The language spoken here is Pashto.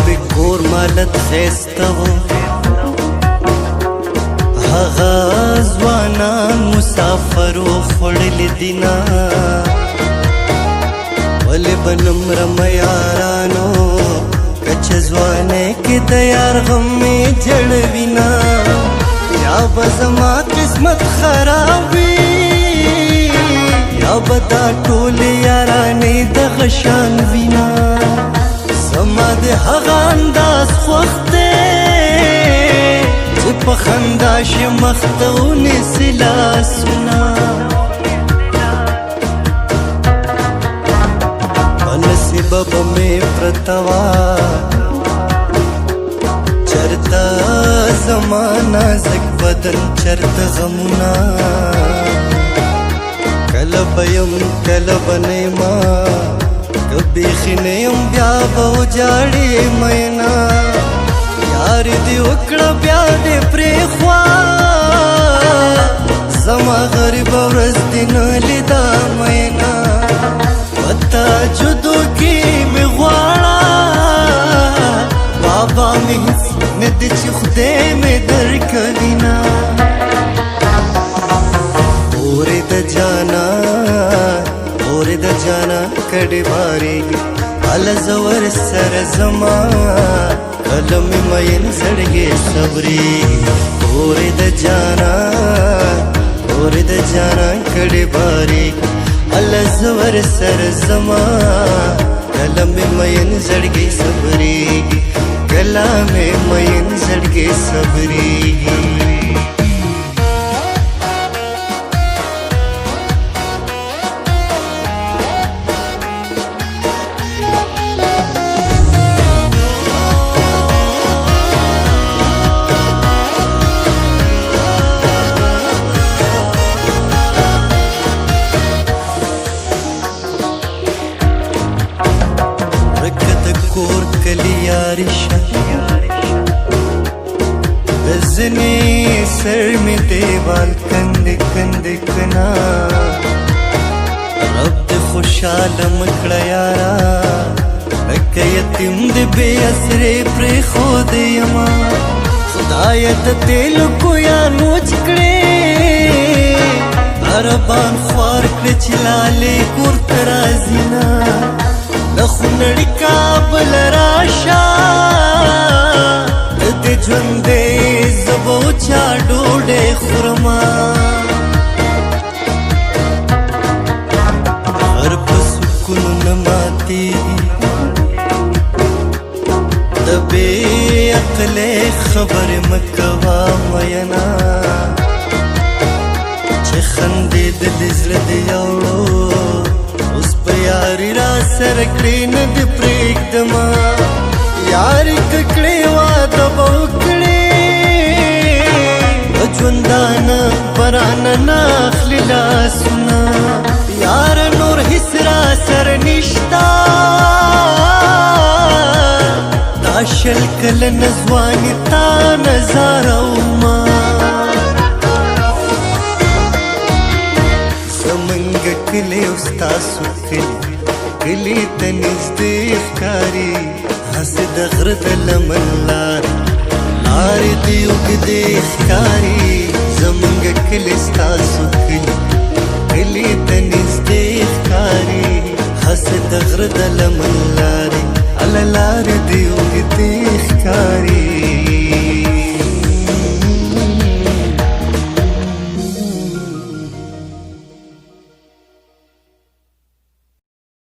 بکور مالت خیسته و هغه ځوانان مسافرو خوړلي دینا ولې به نمرمه یارانو کچ ځوانۍ کې د یار غم مې جړوینا یا به زما قسمت خراب وي یا به دا ټولې یارانې دغه شان وینا زما د هغه انداز خوښ دی چې په خندا شي مخ ته ونیسي لاسونه په نصیبه به مې پرته وه چرته زما نازک بدن چرته غمونه کله به یم کله به نه یمه که بیخي نه یم بیا به وجاړې مینا یار دې وکړه بیا دې پرېښوا زما غریبه ورځ دې نه لیدا مینا په تهجدو کې مې غواړه بابا مې هېڅ نه دی چې خدای مې درکوینه اورې د جانان اورې د جانان کډې بارېږي هله زه ورسره ځمه کله مې مین زړګې صبرېږي اورې د جانان اورې د جانان کډې بارېږي هله زه ورسره ځمه کله مې مین زړګې صبرېږي کله مې مین زړګې صبرېږي کور کلی یاری شه د ځینې سر مې دیوال کندې کندې کنا رب دې خوشحاله مه کړه یاره لکه یتیم دې بې اسرې پرېښودی یمه خدایه د تیلو کویان وچ کړې عربان خوار کړې چې لالې کور ته راځي نه د خونړي کابل راشه د دې ژوندې زه به وچا ډوډۍ خورمه غر په سکونو نه ماتېږي د بې عقلۍ خبرې مه کوه میینه چې خندېدلې زړه دې یوړو اوس په یاري را سره کړې نه دې پرېږدمه یاري که کړې واده به وکړې په ژوندانه برانه نه اخلي لاسونه یاره نور هېڅ را سره نشته دا شل کلنه ځواني تا نظارومه کلی او ستاسو کلی ته نږدې ښکاري هسې د غره د لمن لارې لارې دې اوږدې ښکاري زمونږ کلی ستاسو کلی